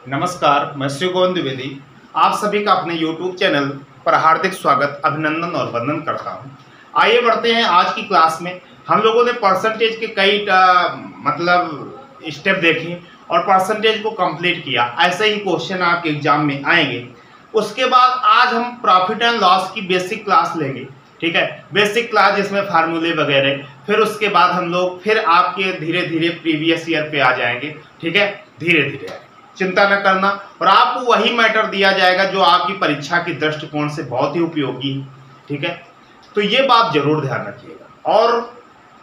नमस्कार, मैं श्री गोविंद द्विवेदी आप सभी का अपने YouTube चैनल पर हार्दिक स्वागत, अभिनंदन और वंदन करता हूं। आइए बढ़ते हैं आज की क्लास में। हम लोगों ने परसेंटेज के कई स्टेप देखे और परसेंटेज को कंप्लीट किया। ऐसे ही क्वेश्चन आपके एग्जाम में आएंगे। उसके बाद आज हम प्रॉफिट एंड लॉस की बेसिक क्लास लेंगे, ठीक है। बेसिक क्लास जिसमें फार्मूले वगैरह, फिर उसके बाद हम लोग फिर आपके धीरे धीरे प्रीवियस ईयर पे आ जाएंगे, ठीक है। धीरे धीरे चिंता न करना, और आपको वही मैटर दिया जाएगा जो आपकी परीक्षा की दृष्टिकोण से बहुत ही उपयोगी है, ठीक है। तो ये बात जरूर ध्यान रखिएगा। और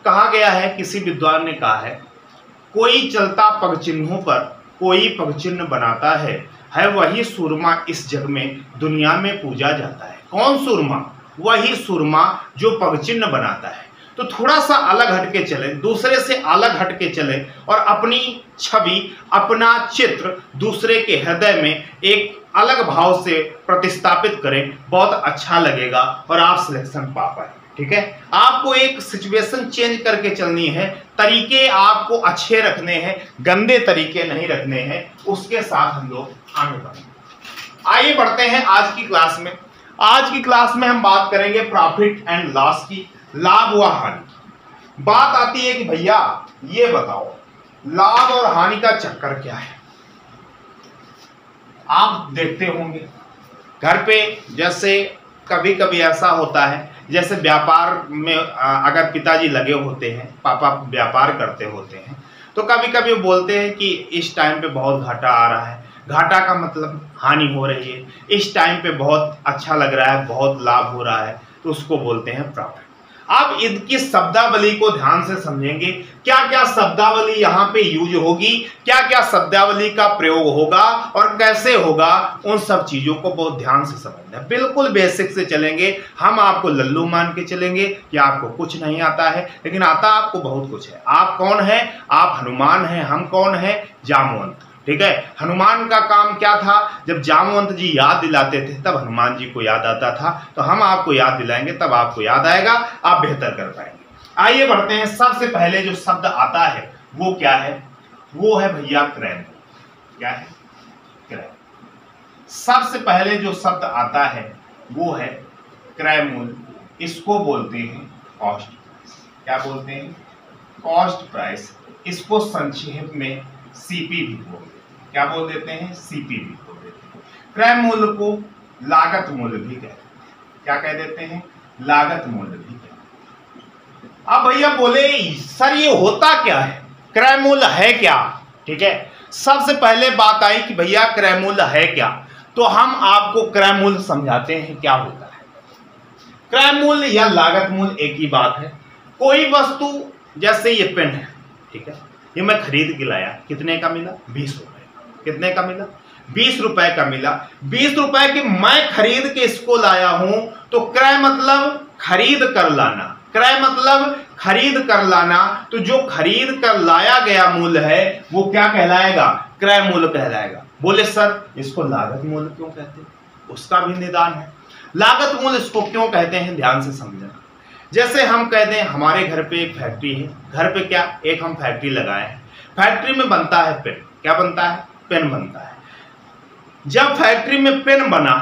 कहा गया है, किसी विद्वान ने कहा है, कोई चलता पगचिन्हों पर कोई पगचिन्ह बनाता है वही सुरमा इस जग में दुनिया में पूजा जाता है। कौन सुरमा? वही सुरमा जो पगचिन्ह बनाता है। तो थोड़ा सा अलग हटके चले, दूसरे से अलग हटके चले और अपनी छवि, अपना चित्र दूसरे के हृदय में एक अलग भाव से प्रतिस्थापित करें, बहुत अच्छा लगेगा और आप सिलेक्शन पा पाए, ठीक है। आपको एक सिचुएशन चेंज करके चलनी है, तरीके आपको अच्छे रखने हैं, गंदे तरीके नहीं रखने हैं। उसके साथ हम लोग आगे बढ़ेंगे। आइए बढ़ते हैं आज की क्लास में। आज की क्लास में हम बात करेंगे प्रॉफिट एंड लॉस की, लाभ व हानि। बात आती है कि भैया ये बताओ, लाभ और हानि का चक्कर क्या है। आप देखते होंगे घर पे, जैसे कभी कभी ऐसा होता है, जैसे व्यापार में अगर पिताजी लगे होते हैं, पापा व्यापार करते होते हैं, तो कभी कभी बोलते हैं कि इस टाइम पे बहुत घाटा आ रहा है। घाटा का मतलब हानि हो रही है। इस टाइम पे बहुत अच्छा लग रहा है, बहुत लाभ हो रहा है, तो उसको बोलते हैं प्रॉफिट। आप इनकी शब्दावली को ध्यान से समझेंगे, क्या क्या शब्दावली यहाँ पे यूज होगी, क्या क्या शब्दावली का प्रयोग होगा और कैसे होगा, उन सब चीजों को बहुत ध्यान से समझना है। बिल्कुल बेसिक से चलेंगे। हम आपको लल्लू मान के चलेंगे कि आपको कुछ नहीं आता है, लेकिन आता आपको बहुत कुछ है। आप कौन है? आप हनुमान हैं। हम कौन है? जामवंत, ठीक है। हनुमान का काम क्या था? जब जामवंत जी याद दिलाते थे तब हनुमान जी को याद आता था। तो हम आपको याद दिलाएंगे, तब आपको याद आएगा, आप बेहतर कर पाएंगे। आइए बढ़ते हैं। सबसे पहले जो शब्द आता है वो क्या है? वो है भैया क्रय मूल्य। क्या है? क्रय। सबसे पहले जो शब्द आता है वो है क्रय मूल्य। इसको बोलते हैं कॉस्ट प्राइस। क्या बोलते हैं? Cost price. इसको संक्षेप में सीपी भी बोलते हैं। क्या बोल देते हैं? सीपी भी बोल देते हैं। क्रय मूल्य को लागत मूल्य भी कहते हैं। क्या कह देते हैं? लागत मूल्य भी कहते हैं। अब भैया बोले सर ये होता क्या है? क्रय मूल्य है क्या? ठीक है। सबसे पहले बात आई कि भैया क्रय मूल्य है क्या, तो हम आपको क्रय मूल्य समझाते हैं क्या होता है। क्रय मूल्य या लागत मूल्य एक ही बात है। कोई वस्तु, जैसे ये पेन है, ठीक है, ये मैं खरीद के लाया, कितने का मिला? 20 रुपए। कितने का मिला? 20 रुपए का मिला। 20 रुपए की मैं खरीद के इसको लाया हूं, तो क्रय मतलब खरीद कर लाना। क्रय मतलब खरीद कर लाना। तो जो खरीद कर लाया गया मूल्य है वो क्या कहलाएगा? क्रय मूल्य कहलाएगा। बोले सर इसको लागत मूल्य क्यों कहते हैं? उसका भी निदान है। लागत मूल्य इसको क्यों कहते हैं, ध्यान से समझना। जैसे हम कहते हैं हमारे घर पे एक फैक्ट्री है। घर पे क्या, एक हम फैक्ट्री लगाए हैं। फैक्ट्री में बनता है पेन। क्या बनता है? पेन बनता है। जब फैक्ट्री में पेन बना,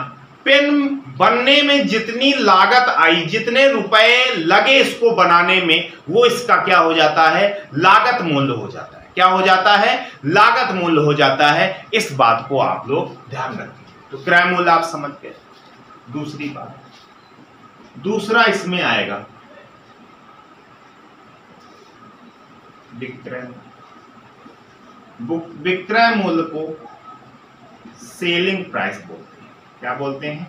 पेन बनने में जितनी लागत आई, जितने रुपए लगे इसको बनाने में, वो इसका क्या हो जाता है? लागत मूल्य हो जाता है। क्या हो जाता है? लागत मूल्य हो जाता है। इस बात को आप लोग ध्यान रखें। तो क्रय मूल्य आप समझ गए। दूसरी बात, दूसरा इसमें आएगा विक्रय। विक्रय मूल्य को सेलिंग प्राइस बोलते हैं। क्या बोलते हैं?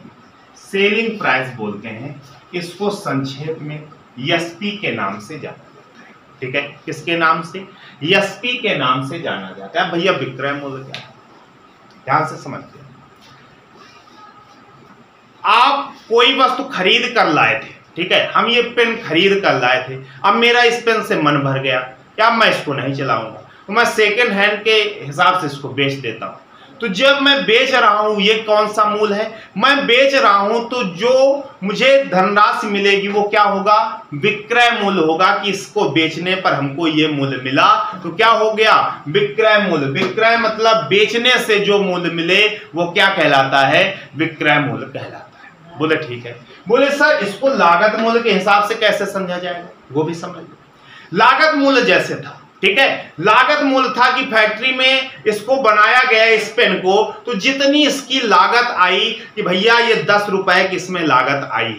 सेलिंग प्राइस बोलते हैं। इसको संक्षेप में एसपी के नाम से जाना जाता है, ठीक है। किसके नाम से? एसपी के नाम से जाना जाता है। भैया विक्रय मूल्य क्या है? ध्यान से समझते हैं। आप कोई वस्तु खरीद कर लाए थे, ठीक है। हम ये पेन खरीद कर लाए थे। अब मेरा इस पेन से मन भर गया, क्या मैं इसको नहीं चलाऊंगा, तो मैं सेकेंड हैंड के हिसाब से इसको बेच देता हूं। तो जब मैं बेच रहा हूं, ये कौन सा मूल है, मैं बेच रहा हूं, तो जो मुझे धनराशि मिलेगी वो क्या होगा, विक्रय मूल्य होगा, कि इसको बेचने पर हमको ये मूल्य मिला, तो क्या हो गया, विक्रय मूल्य। विक्रय मतलब बेचने से जो मूल्य मिले वो क्या कहलाता है, विक्रय मूल्य कहलाता है। बोले ठीक है। बोले सर इसको लागत मूल्य के हिसाब से कैसे समझा जाएगा, वो भी समझ लो। लागत मूल्य जैसे था, ठीक है, लागत मूल्य था कि फैक्ट्री में इसको बनाया गया इस पेन को, तो जितनी इसकी लागत आई कि भैया ये 10 रुपए की इसमें लागत आई,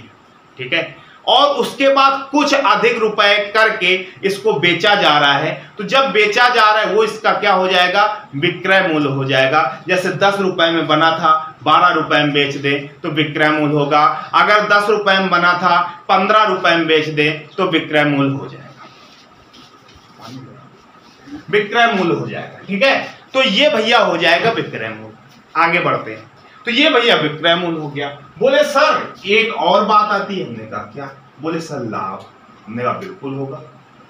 ठीक है, और उसके बाद कुछ अधिक रुपए करके इसको बेचा जा रहा है, तो जब बेचा जा रहा है वो इसका क्या हो जाएगा, विक्रय मूल्य हो जाएगा। जैसे 10 रुपए में बना था 12 रुपए में बेच दे तो विक्रय मूल्य होगा, अगर 10 रुपए में बना था 15 रुपए में बेच दे तो विक्रय मूल्य हो जाएगा, विक्रय मूल्य हो जाएगा, ठीक है। तो ये भैया हो जाएगा विक्रय मूल्य। आगे बढ़ते हैं, तो ये भैया विक्रय मूल्य हो गया। बोले सर एक और बात आती है, हमने कहा क्या, बोले सर लाभ। हमने कहा बिल्कुल होगा,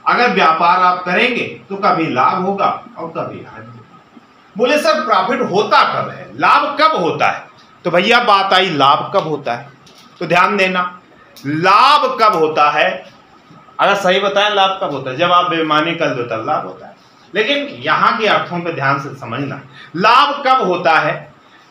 अगर व्यापार आप करेंगे तो कभी लाभ होगा और कभी हानि। बोले सर प्रॉफिट होता कब है, लाभ कब होता है, तो भैया बात आई लाभ कब होता है, तो ध्यान देना, लाभ कब होता है, अगर सही बताएं लाभ कब होता है, जब आप बेईमानी कर दो तब लाभ होता है, लेकिन यहां के अर्थों पे ध्यान से समझना। लाभ कब होता है,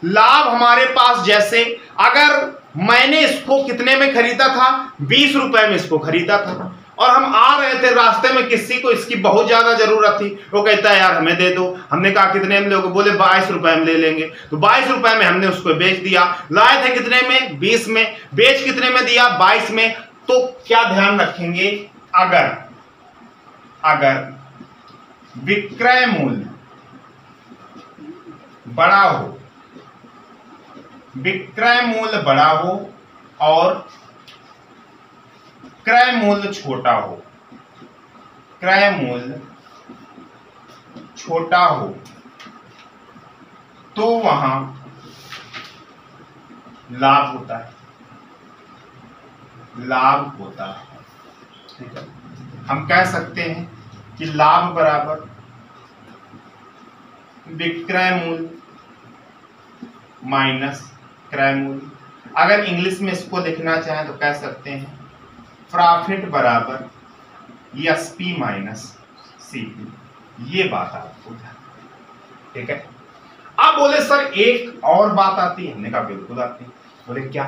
लाभ हमारे पास, जैसे अगर मैंने इसको कितने में खरीदा था, 20 रुपए में इसको खरीदा था, और हम आ रहे थे रास्ते में, किसी को इसकी बहुत ज्यादा जरूरत थी, वो कहता है यार हमें दे दो। हमने कहा कितने में लोगे, बोले 22 रुपए में ले लेंगे, तो 22 रुपए में हमने उसको बेच दिया। लाए थे कितने में, 20 में, बेच कितने में दिया, 22 में। तो क्या ध्यान रखेंगे, अगर विक्रय मूल्य बड़ा हो, विक्रय मूल्य बड़ा हो और क्रय मूल्य छोटा हो, क्रय मूल्य छोटा हो, तो वहां लाभ होता है, लाभ होता है, ठीक है। हम कह सकते हैं कि लाभ बराबर विक्रय मूल्य माइनस क्रय मूल्य। अगर इंग्लिश में इसको लिखना चाहें तो कह सकते हैं प्रॉफिट बराबर एसपी माइनस सीपी। ये बात आपको, ठीक है। अब बोले सर एक और बात आती है, हमने कहा बिल्कुल आती है। बोले क्या,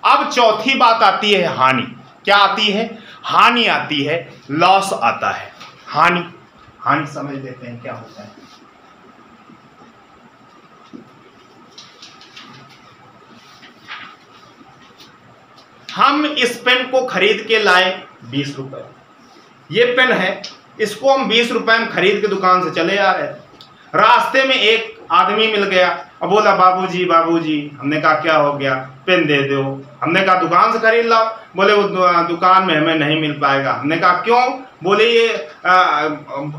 अब चौथी बात आती है हानि। क्या आती है, हानि आती है, लॉस आता है। हानि, हानि समझ लेते हैं क्या होता है। हम इस पेन को खरीद के लाए 20 रुपए, ये पेन है, इसको हम 20 रुपए में खरीद के दुकान से चले आ रहे थे। रास्ते में एक आदमी मिल गया और बोला बाबूजी बाबूजी। हमने कहा क्या हो गया, पेन दे दो। हमने कहा दुकान से खरीद लाओ। बोले वो दुकान में हमें नहीं मिल पाएगा। हमने कहा क्यों, बोले ये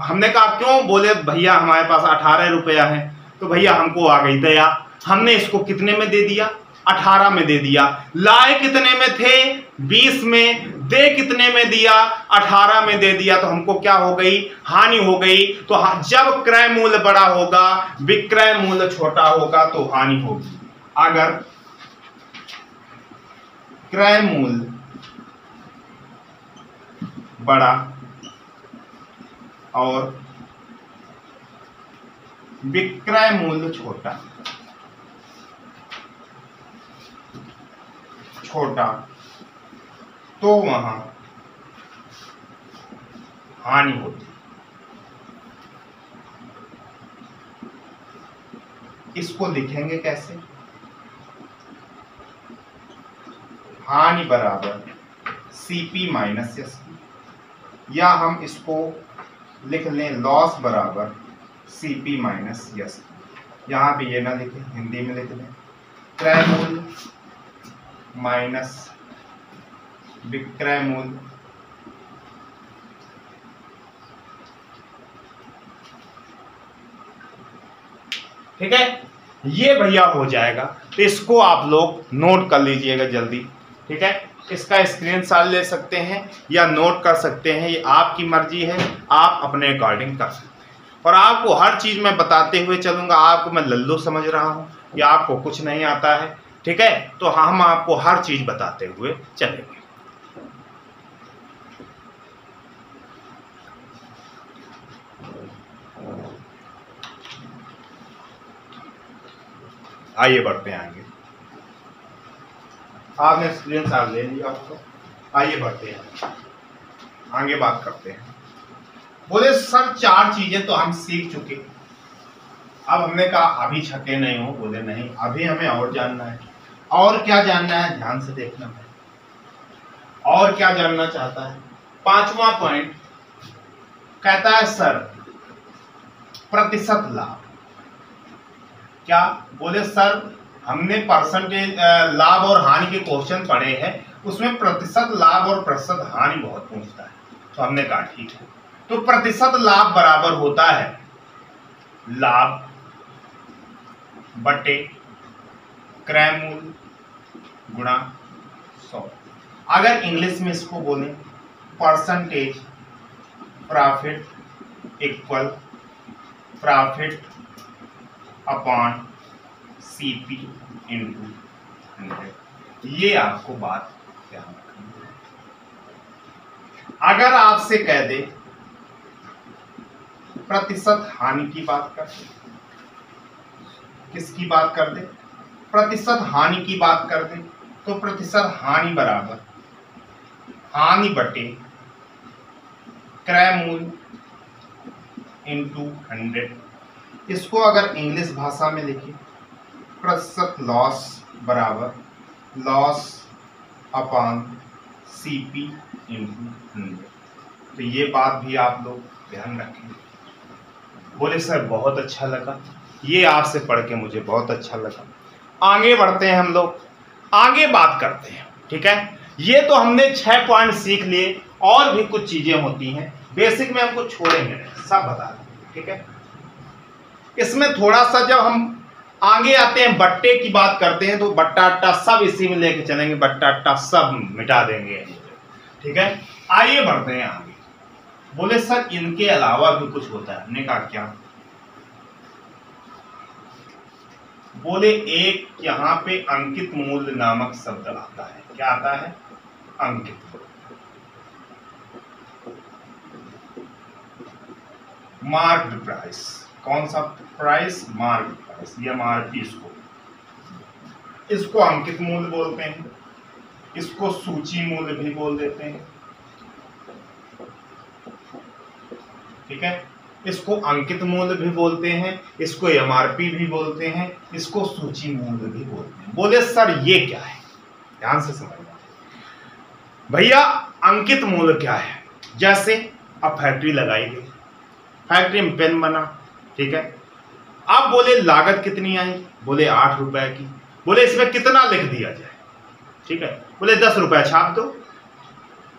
हमने कहा क्यों, बोले भैया हमारे पास 18 रुपया है। तो भैया हमको आ गई दया, हमने इसको कितने में दे दिया, 18 में दे दिया। लाए कितने में थे, 20 में, दे कितने में दिया, 18 में दे दिया। तो हमको क्या हो गई, हानि हो गई। तो जब क्रय मूल्य बड़ा होगा, विक्रय मूल्य छोटा होगा तो हानि होगी। अगर क्रय मूल्य बड़ा और विक्रय मूल्य छोटा तो वहां हानि होती। इसको लिखेंगे कैसे, हानि बराबर सीपी माइनस एसपी, या हम इसको लिख लें लॉस बराबर सीपी माइनस एसपी। यहां पे ये ना लिखें, हिंदी में लिख लें क्रय मूल्य माइनस विक्रय मूल्य ठीक है। ये भैया हो जाएगा। तो इसको आप लोग नोट कर लीजिएगा जल्दी, ठीक है। इसका स्क्रीनशॉट ले सकते हैं या नोट कर सकते हैं, ये आपकी मर्जी है, आप अपने अकॉर्डिंग कर सकते हैं। और आपको हर चीज मैं बताते हुए चलूंगा। आपको मैं लल्लू समझ रहा हूं या आपको कुछ नहीं आता है, ठीक है, तो हम आपको हर चीज बताते हुए चलेंगे। आइए बढ़ते हैं आगे। आपने स्क्रीनशॉट ले लिया आपको, आइए बढ़ते हैं आगे, बात करते हैं। बोले सर 4 चीजें तो हम सीख चुके। अब हमने कहा अभी छके नहीं हो। बोले नहीं, अभी हमें और जानना है। और क्या जानना है, ध्यान से देखना है। और क्या जानना चाहता है? 5वां पॉइंट कहता है सर प्रतिशत लाभ। क्या? बोले सर हमने परसेंटेज लाभ और हानि के क्वेश्चन पढ़े हैं, उसमें प्रतिशत लाभ और प्रतिशत हानि बहुत पूछता है। तो हमने कहा ठीक है, तो प्रतिशत लाभ बराबर होता है लाभ बटे क्रय मूल्य गुणा 100। अगर इंग्लिश में इसको बोले percentage profit equal profit upon CP into 100। ये आपको बात ध्यान रखनी है। अगर आपसे कह दे प्रतिशत हानि की बात कर, किसकी बात कर दे? प्रतिशत हानि की बात कर दे, तो प्रतिशत हानि बराबर हानि बटे क्रय मूल्य इंटू 100। इसको अगर इंग्लिश भाषा में लिखें, प्रतिशत लॉस बराबर लॉस अपॉन CP इंटू 100। तो ये बात भी आप लोग ध्यान रखें। बोले सर बहुत अच्छा लगा, ये आपसे पढ़ के मुझे बहुत अच्छा लगा। आगे बढ़ते हैं हम लोग, आगे बात करते हैं, ठीक है। ये तो हमने 6 पॉइंट सीख लिए, और भी कुछ चीजें होती हैं बेसिक में, हमको छोड़ेंगे सब बता दें, ठीक है। इसमें थोड़ा सा जब हम आगे आते हैं बट्टे की बात करते हैं, तो बट्टा अट्टा सब इसी में लेके चलेंगे, बट्टा अट्टा सब मिटा देंगे, ठीक है। आइए बढ़ते हैं आगे। बोले सर इनके अलावा भी कुछ होता है। हमने कहा क्या? बोले एक यहां पे अंकित मूल्य नामक शब्द आता है। क्या आता है? अंकित। Marked price. कौन सा प्राइस? Marked price, MRP। इसको अंकित मूल्य बोलते हैं, इसको सूची मूल्य भी बोल देते हैं, ठीक है। इसको अंकित मूल्य भी बोलते हैं, इसको MRP भी बोलते हैं, इसको सूची मूल्य भी बोलते हैं। बोले सर ये क्या है? ध्यान से समझना भैया। अंकित मूल्य क्या है? जैसे अब फैक्ट्री लगाई गई, फैक्ट्री में पेन बना, ठीक है। अब बोले लागत कितनी आई? बोले 8 रुपए की। बोले इसमें कितना लिख दिया जाए? ठीक है, बोले 10 रुपए छाप दो।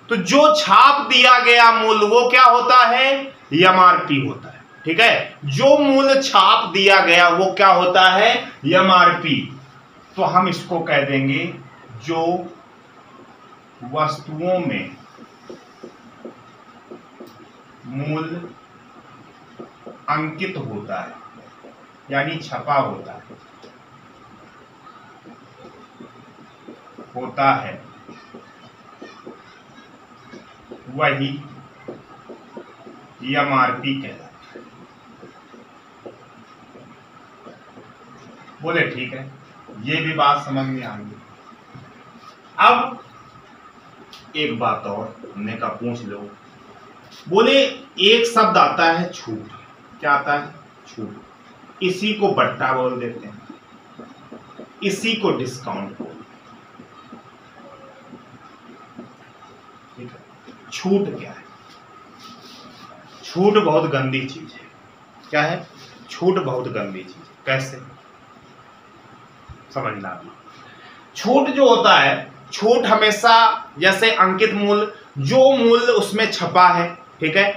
तो जो छाप दिया गया मूल्य वो क्या होता है? MRP होता है, ठीक है। जो मूल्य छाप दिया गया वो क्या होता है? MRP। तो हम इसको कह देंगे जो वस्तुओं में मूल्य अंकित होता है, यानी छपा होता है वही MRP कहलाता है। बोले ठीक है, ये भी बात समझ में आ गई। अब एक बात और हमने कहा पूछ लो। बोले एक शब्द आता है छूट। क्या आता है? छूट। इसी को बट्टा बोल देते हैं, इसी को डिस्काउंट बोल। ठीक है। छूट क्या है? छूट बहुत गंदी चीज है। क्या है? छूट बहुत गंदी चीज है। कैसे समझना भी। छूट जो होता है, छूट हमेशा जैसे अंकित मूल्य, जो मूल्य उसमें छपा है, ठीक है,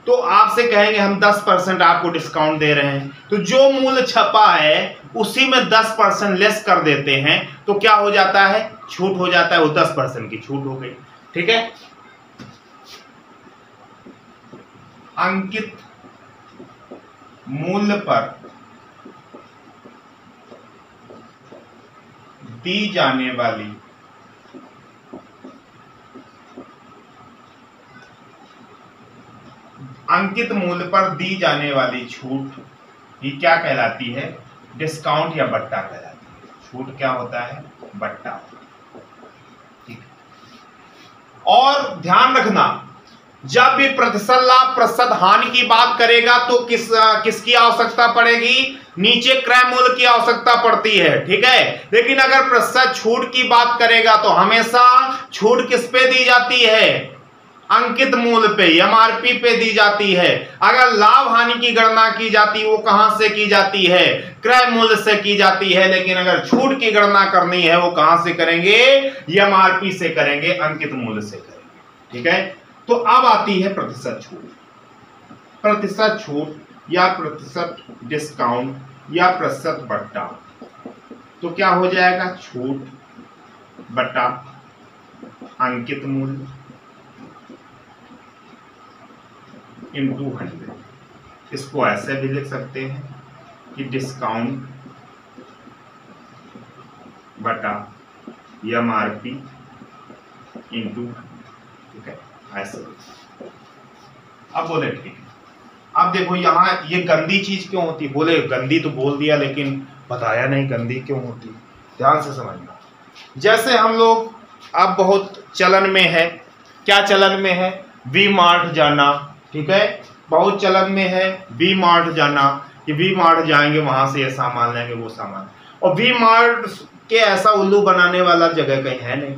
तो आपसे कहेंगे हम 10% आपको डिस्काउंट दे रहे हैं, तो जो मूल्य छपा है उसी में 10% लेस कर देते हैं, तो क्या हो जाता है? छूट हो जाता है। वो 10% की छूट हो गई, ठीक है। अंकित मूल्य पर दी जाने वाली अंकित मूल्य पर दी जाने वाली छूट ये क्या कहलाती है? डिस्काउंट या बट्टा कहलाती है। छूट क्या होता है? बट्टा। ठीक। और ध्यान रखना, जब भी प्रतिशत लाभ प्रतिशत हानि की बात करेगा तो किसकी आवश्यकता पड़ेगी? नीचे क्रय मूल्य की आवश्यकता पड़ती है। ठीक है, लेकिन अगर प्रतिशत छूट की बात करेगा तो हमेशा छूट किस पे दी जाती है? अंकित मूल्य पे, एमआरपी पे दी जाती है। अगर लाभ हानि की गणना की जाती है वो कहां से की जाती है? क्रय मूल्य से की जाती है। लेकिन अगर छूट की गणना करनी है वो कहां से करेंगे? एमआरपी से करेंगे, अंकित मूल्य से करेंगे। ठीक है, तो अब आती है प्रतिशत छूट। प्रतिशत छूट या प्रतिशत डिस्काउंट या प्रतिशत बट्टा, तो क्या हो जाएगा? छूट बट्टा अंकित मूल्य इंटू 100। इसको ऐसे भी लिख सकते हैं कि डिस्काउंट बटा एमआरपी इंटू। ठीक है, ऐसे। अब बोले ठीक है, अब देखो यहाँ ये गंदी चीज क्यों होती? बोले गंदी तो बोल दिया लेकिन बताया नहीं गंदी क्यों होती। ध्यान से समझना। जैसे हम लोग अब बहुत चलन में है, क्या चलन में है? वी मार्ट जाना। ठीक है, बहुत चलन में है वी मार्ट जाना, कि वी मार्ट जाएंगे वहां से ये सामान लेंगे वो सामान। और वी मार्ट के ऐसा उल्लू बनाने वाला जगह कहीं है नहीं,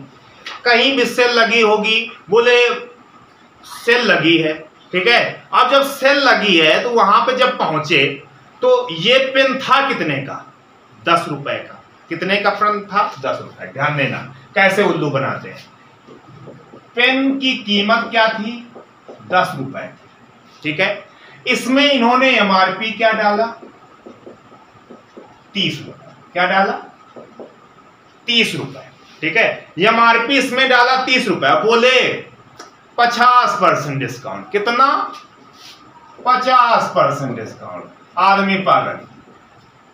कहीं भी सेल लगी होगी। बोले सेल लगी है। ठीक है, अब जब सेल लगी है तो वहां पे जब पहुंचे तो ये पेन था कितने का? 10 रुपए का। कितने का पेन था? 10 रुपए। ध्यान देना कैसे उल्लू बनाते हैं। पेन की कीमत क्या थी? 10 रुपए। ठीक है, इसमें इन्होंने एमआरपी क्या डाला? 30 रुपए। क्या डाला? 30 रुपए। ठीक है, एमआरपी इसमें डाला 30 रुपए। बोले 50% डिस्काउंट। कितना? 50% डिस्काउंट। आदमी पागल,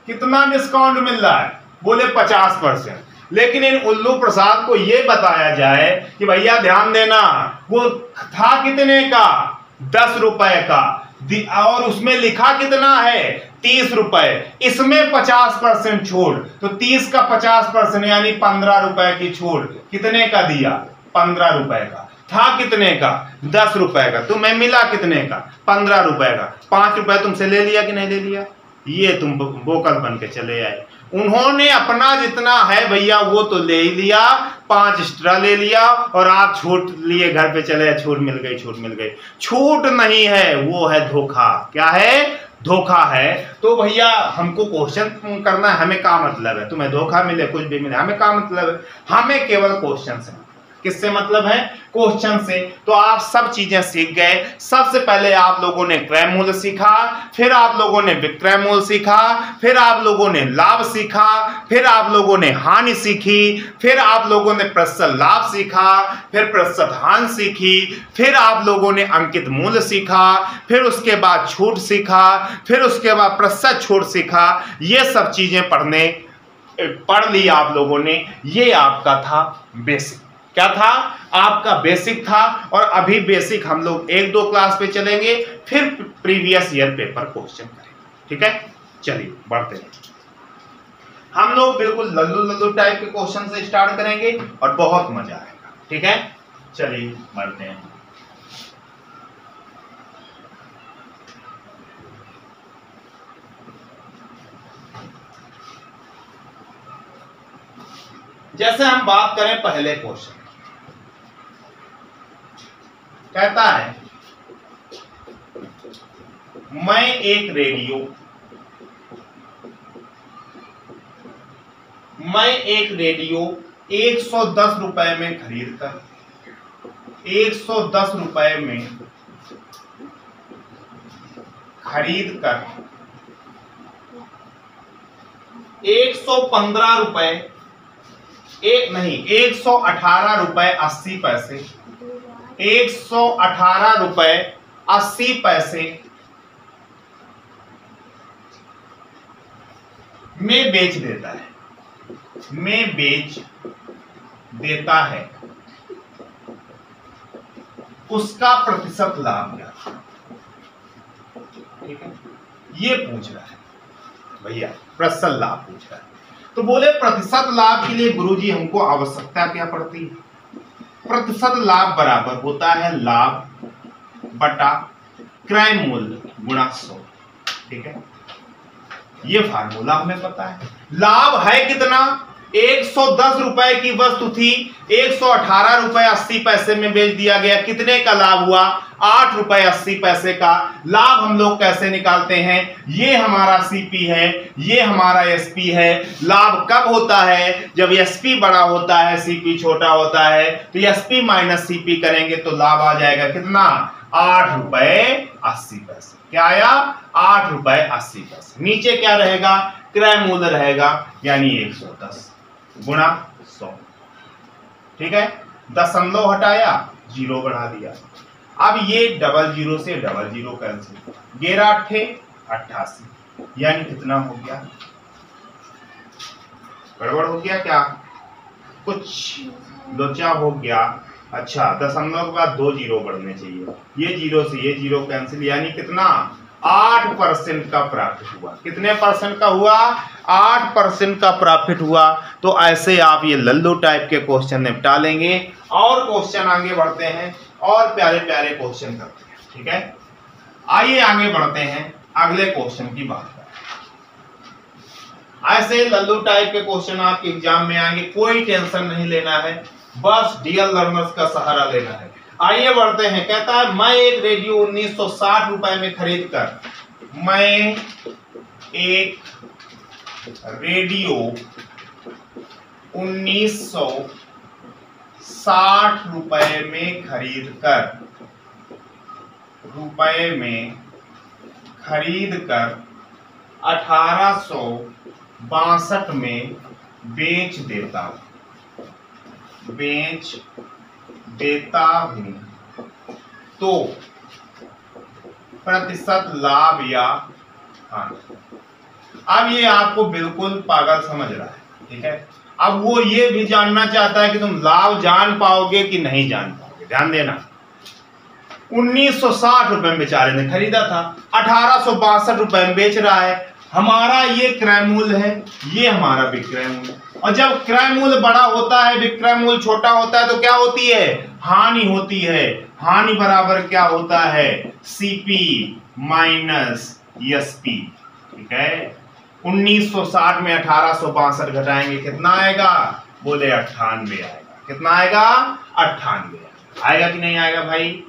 कितना डिस्काउंट मिल रहा है? बोले 50%। लेकिन इन उल्लू प्रसाद को यह बताया जाए कि भैया ध्यान देना, वो था कितने का? 10 रुपए का, और उसमें लिखा कितना है? 30 रुपए। इसमें 50% छूट, तो 30 का 50% यानी 15 रुपए की छूट। कितने का दिया? 15 रुपए का। था कितने का? 10 रुपए का। तुम्हें मिला कितने का? 15 रुपए का। 5 रुपए तुमसे ले लिया कि नहीं ले लिया? ये तुम बोकल बन के चले आए। उन्होंने अपना जितना है भैया वो तो ले ही लिया, 5 एक्स्ट्रा ले लिया, और आप छूट लिए घर पे चले, छूट मिल गई, छूट मिल गई। छूट नहीं है, वो है धोखा। क्या है? धोखा है। तो भैया हमको क्वेश्चन करना है, हमें क्या मतलब है? तुम्हें धोखा मिले कुछ भी मिले, हमें क्या मतलब है? हमें केवल क्वेश्चन से। किससे मतलब है? क्वेश्चन से। तो आप सब चीजें सीख गए। सबसे पहले आप लोगों ने क्रय मूल्य सीखा, फिर आप लोगों ने विक्रय मूल्य सीखा, फिर आप लोगों ने लाभ सीखा, फिर आप लोगों ने हानि सीखी, फिर आप लोगों ने प्रतिशत लाभ सीखा, फिर प्रतिशत हानि सीखी, फिर आप लोगों ने अंकित मूल्य सीखा, फिर उसके बाद छूट सीखा, फिर उसके बाद प्रतिशत छूट सीखा। ये सब चीजें पढ़ ली आप लोगों ने। ये आपका था बेसिक। क्या था? आपका बेसिक था। और अभी बेसिक हम लोग 1-2 क्लास पे चलेंगे, फिर प्रीवियस ईयर पेपर क्वेश्चन करेंगे। ठीक है, चलिए बढ़ते हैं। हम लोग बिल्कुल लल्लू लल्लू टाइप के क्वेश्चन से स्टार्ट करेंगे और बहुत मजा आएगा। ठीक है, चलिए बढ़ते हैं। जैसे हम बात करें पहले क्वेश्चन, कहता है मैं एक रेडियो 110 रुपए में खरीदकर 110 रुपए में खरीदकर 115 रुपए 118 रुपए 80 पैसे 118 रुपए 80 पैसे में बेच देता है, में बेच देता है, उसका प्रतिशत लाभ क्या? ठीक है, ये पूछ रहा है भैया, प्रतिशत लाभ पूछ रहा है। तो बोले प्रतिशत लाभ के लिए गुरुजी हमको आवश्यकता क्या पड़ती है? प्रतिशत लाभ बराबर होता है लाभ बटा क्रय मूल्य गुणा 100। ठीक है, ये फार्मूला हमें पता है। लाभ है कितना? 110 रुपए की वस्तु थी, 118 रुपए 80 पैसे में बेच दिया गया। कितने का लाभ हुआ? 8 रुपए 80 पैसे का लाभ। हम लोग कैसे निकालते हैं? ये हमारा सीपी है, ये हमारा एसपी है। लाभ कब होता है? जब एसपी बड़ा होता है, सीपी छोटा होता है। तो एसपी माइनस सीपी करेंगे तो लाभ आ जाएगा कितना? 8 रुपए 80 पैसे। क्या आया? 8 रुपए 80 पैसे। नीचे क्या रहेगा? क्रय मूल्य रहेगा, यानी 110 गुणा 100। ठीक है, दशमलव हटाया, जीरो बढ़ा दिया। अब ये डबल जीरो से डबल जीरो कैंसिल, 11 × 88, यानी कितना हो गया? गड़बड़ हो गया क्या? कुछ लोचा हो गया। अच्छा, दशमलव के बाद 2 जीरो बढ़ने चाहिए। ये जीरो से ये जीरो कैंसिल, यानी कितना? 8% का प्रॉफिट हुआ। कितने परसेंट का हुआ? 8% का प्रॉफिट हुआ। तो ऐसे आप ये लल्लू टाइप के क्वेश्चन निपटा लेंगे। और क्वेश्चन आगे बढ़ते हैं, और प्यारे प्यारे क्वेश्चन करते हैं। ठीक है, आइए आगे बढ़ते हैं, अगले क्वेश्चन की बात करें। ऐसे लल्लू टाइप के क्वेश्चन आपके एग्जाम में आएंगे, कोई टेंशन नहीं लेना है, बस डीएल लर्नर्स का सहारा लेना है। आइए बढ़ते हैं। कहता है मैं एक रेडियो 1960 रुपए में खरीद कर, मैं एक रेडियो 1960 रुपए में खरीद कर 1862 में बेच देता हूं, तो प्रतिशत लाभ या हानि। अब ये आपको बिल्कुल पागल समझ रहा है। ठीक है, अब वो ये भी जानना चाहता है कि तुम लाभ जान पाओगे कि नहीं जान पाओगे। ध्यान देना, 1960 रुपए में बेचारे ने खरीदा था, 1862 रुपए में बेच रहा है। हमारा ये क्रय मूल्य है, ये हमारा विक्रय मूल्य। और जब क्रय मूल्य बड़ा होता है, विक्रय मूल्य छोटा होता है, तो क्या होती है? हानि होती है। हानि बराबर क्या होता है? CP minus SP. ठीक है, 1960 में 1862 घटाएंगे, कितना आएगा? बोले 98 आएगा। कितना आएगा? 98 आएगा कि नहीं आएगा भाई?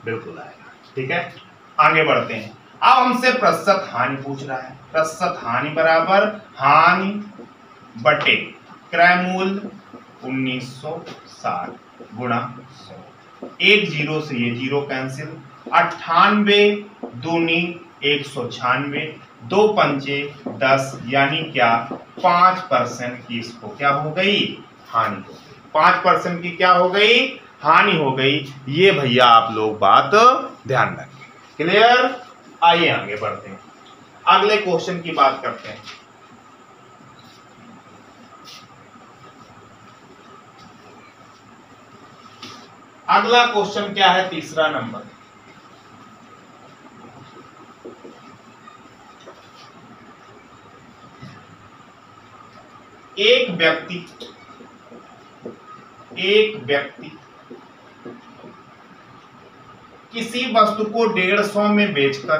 बिल्कुल आएगा। ठीक है, आगे बढ़ते हैं। अब हमसे प्रतिशत हानि पूछ रहा है। प्रतिशत हानि बराबर हानि बटे क्रय मूल्य 1960 गुणा 100। एक जीरो से ये जीरो कैंसिल, 98 दूनी 196, 2 पंचे 10, यानी क्या? 5% की इसको क्या हो गई? हानि हो गई। 5% की क्या हो गई? हानि हो गई। ये भैया आप लोग बात ध्यान रखें। क्लियर? आइए आगे बढ़ते हैं, अगले क्वेश्चन की बात करते हैं। अगला क्वेश्चन क्या है? तीसरा नंबर। एक व्यक्ति किसी वस्तु को 150 में बेचकर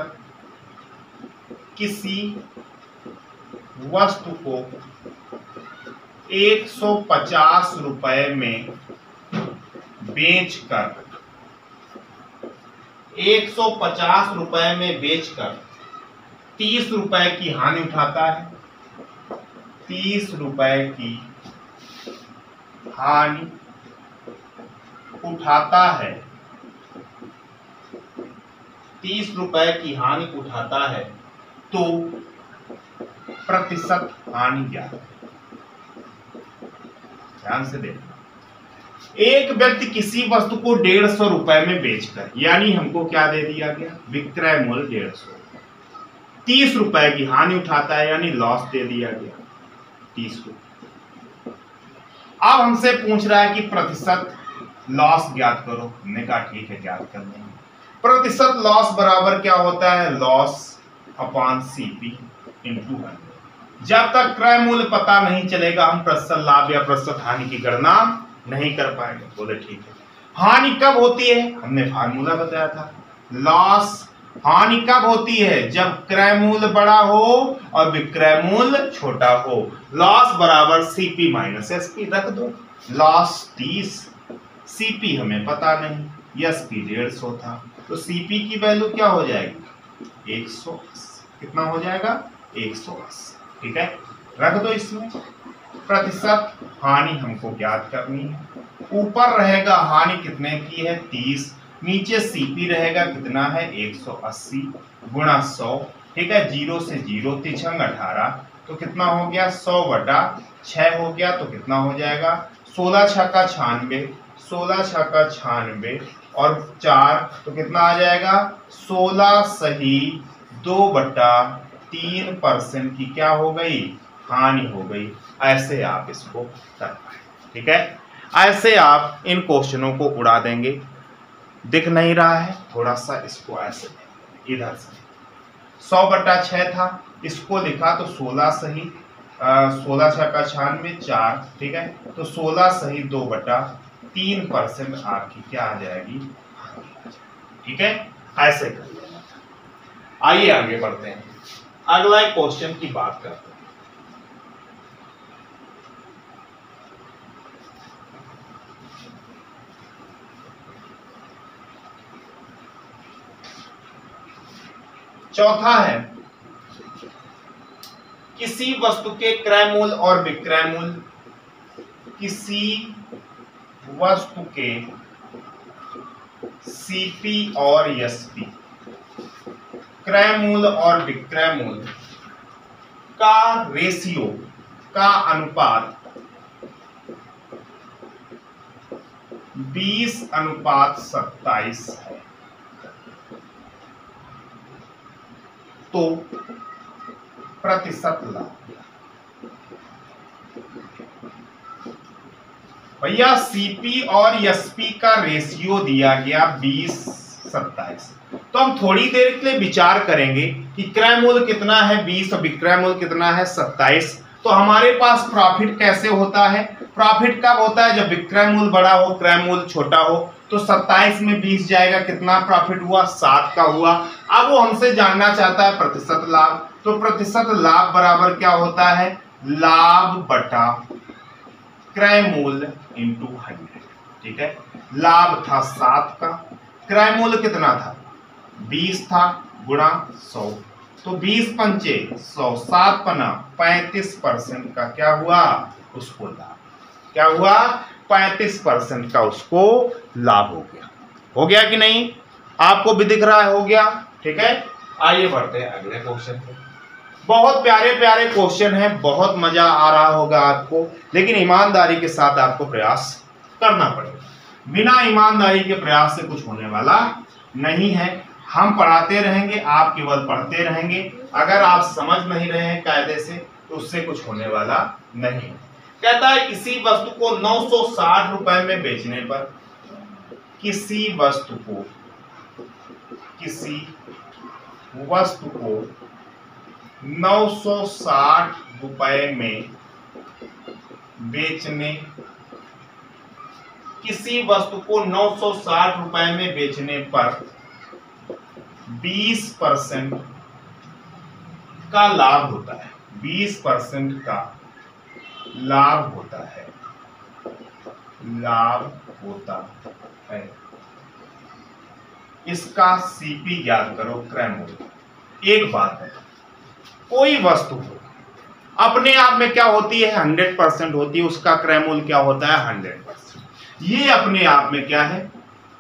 किसी वस्तु को 150 रुपए में बेचकर 150 रुपए में बेचकर 30 रुपए की हानि उठाता है। 30 रुपए की हानि उठाता है। 30 रुपए की हानि उठाता है, तो प्रतिशत हानि क्या है? ध्यान से देखना। एक व्यक्ति किसी वस्तु को 150 रुपए में बेचकर, यानी हमको क्या दे दिया गया? विक्रय मूल्य 150। 30 रुपए की हानि उठाता है, यानी लॉस दे दिया गया 30 रुपए। अब हमसे पूछ रहा है कि प्रतिशत लॉस ज्ञात करो। हमने कहा ठीक है, ज्ञात कर लेंगे। प्रतिशत लॉस बराबर क्या होता है, लॉस अपॉन सीपी इंटू 100। जब तक क्रय मूल्य पता नहीं चलेगा हम प्रतिशत लाभ या प्रतिशत हानि की गणना नहीं कर पाएंगे। बोले ठीक है। हानि कब होती है, हमने फार्मूला बताया था। लॉस, हानि कब होती है, जब क्रय मूल्य बड़ा हो और विक्रय मूल्य छोटा हो। लॉस बराबर सीपी माइनस एसपी रख दो। लॉस 30, सीपी हमें पता नहीं, एसपी 150 था, तो सीपी की वैल्यू क्या हो जाएगी 180। कितना हो जाएगा 180। ठीक है, रख दो इसमें। प्रतिशत हानि हमको ज्ञात करनी है। ऊपर रहेगा हानि कितने की है 30, नीचे सीपी रहेगा कितना है 180 गुणा 100। ठीक है, 0 से 0 तिछंग 18, तो कितना हो गया 100/6 हो गया, तो कितना हो जाएगा 16 छक्का 96, 16 छक्का 96 और 4, तो कितना आ जाएगा 16 सही 2/3% की क्या हो गई, हानि हो गई। ऐसे आप इसको कर पाए। ठीक है, ऐसे आप इन क्वेश्चनों को उड़ा देंगे। दिख नहीं रहा है, थोड़ा सा इसको ऐसे इधर से 100/6 था, इसको लिखा तो 16 सही 16 छक्का 96 4। ठीक है, तो 16 सही 2/3% आपकी क्या आ जाएगी। ठीक है, ऐसे कर लेना। आइए आगे बढ़ते हैं, अगला क्वेश्चन की बात करते हैं। चौथा है, किसी वस्तु के क्रय मूल्य और विक्रय मूल्य, किसी वस्तु के सीपी और एसपी, क्रय मूल्य और विक्रय मूल्य का रेशियो का अनुपात 20:27 है, तो प्रतिशत लाभ। भैया सीपी और एसपी का रेशियो दिया गया 20:27, तो हम थोड़ी देर के लिए विचार करेंगे कि क्रय मूल्य कितना है 20 और विक्रय मूल्य कितना है 27। तो हमारे पास प्रॉफिट कैसे होता है, प्रॉफिट कब होता है जब विक्रय मूल्य बड़ा हो क्रय मूल्य छोटा हो। तो 27 में 20 जाएगा, कितना प्रॉफिट हुआ 7 का हुआ। अब वो हमसे जानना चाहता है प्रतिशत लाभ, तो प्रतिशत लाभ बराबर क्या होता है, लाभ बटा क्रय मूल्य इंटू 100। ठीक है, लाभ था 7 का, क्रय मूल्य कितना था 20 था, गुणा 100, तो 20 पंचे 100, 7 पना 35% का क्या हुआ उसको लाभ। क्या हुआ 35% का उसको लाभ हो गया कि नहीं, आपको भी दिख रहा है हो गया। ठीक है, आइए बढ़ते हैं अगले क्वेश्चन पे। बहुत प्यारे प्यारे क्वेश्चन है, बहुत मजा आ रहा होगा आपको, लेकिन ईमानदारी के साथ आपको प्रयास करना पड़ेगा। बिना ईमानदारी के प्रयास से कुछ होने वाला नहीं है। हम पढ़ाते रहेंगे, आप केवल पढ़ते रहेंगे। अगर आप समझ नहीं रहे हैं कायदे से तो उससे कुछ होने वाला नहीं। कहता है किसी वस्तु को 960 रुपए में बेचने पर, किसी वस्तु को 960 रुपए में बेचने, किसी वस्तु को 960 रुपए में बेचने पर 20% का लाभ होता है, 20% का लाभ होता है, लाभ होता है। इसका सीपी ज्ञात करो, क्रय मूल्य। एक बात है, कोई वस्तु हो अपने आप में क्या होती है 100% होती है, उसका क्रय मूल्य क्या होता है 100%। ये अपने आप में क्या है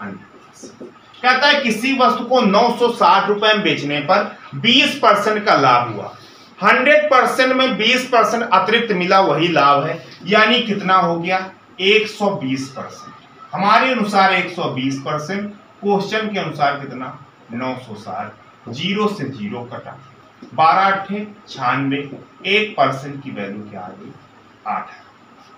100%। कहता है किसी वस्तु को 960 रुपए में बेचने पर 20% का लाभ हुआ। 100% में 20% अतिरिक्त मिला, वही लाभ है, यानी कितना हो गया 120%। हमारे अनुसार 120%, क्वेश्चन के अनुसार कितना 960, 0 से 0 कटा, 12 अट्ठे 96, 1% की वैल्यू क्या आ गई 8 है।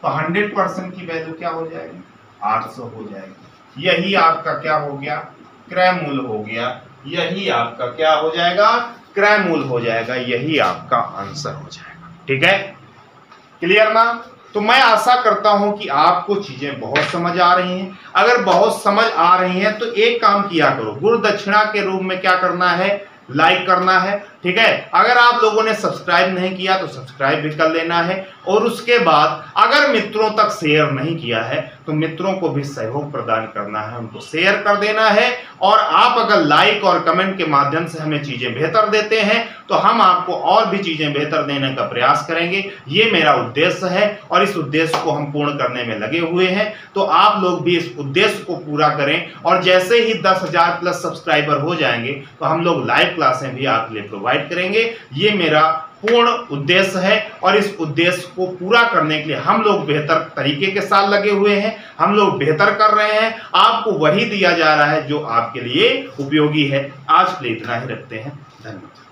तो 100% की वैल्यू क्या हो जाएगी 800 हो जाएगी। यही आपका क्या हो गया क्रय मूल्य हो गया, यही आपका क्या हो जाएगा क्रय मूल्य हो जाएगा, यही आपका आंसर हो जाएगा। ठीक है, क्लियर ना। तो मैं आशा करता हूं कि आपको चीजें बहुत समझ आ रही हैं। अगर बहुत समझ आ रही हैं तो एक काम किया करो, गुरु दक्षिणा के रूप में क्या करना है लाइक करना है। ठीक है, अगर आप लोगों ने सब्सक्राइब नहीं किया तो सब्सक्राइब भी कर लेना है, और उसके बाद अगर मित्रों तक शेयर नहीं किया है तो मित्रों को भी सहयोग प्रदान करना है, उनको शेयर कर देना है। और आप अगर लाइक और कमेंट के माध्यम से हमें चीजें बेहतर देते हैं तो हम आपको और भी चीजें बेहतर देने का प्रयास करेंगे। ये मेरा उद्देश्य है और इस उद्देश्य को हम पूर्ण करने में लगे हुए हैं। तो आप लोग भी इस उद्देश्य को पूरा करें, और जैसे ही 10,000 प्लस सब्सक्राइबर हो जाएंगे तो हम लोग लाइव क्लासें भी आपके लिए प्रोवाइड करेंगे। ये मेरा पूर्ण उद्देश्य है, और इस उद्देश्य को पूरा करने के लिए हम लोग बेहतर तरीके के साथ लगे हुए हैं, हम लोग बेहतर कर रहे हैं। आपको वही दिया जा रहा है जो आपके लिए उपयोगी है। आज के लिए इतना ही रखते हैं, धन्यवाद।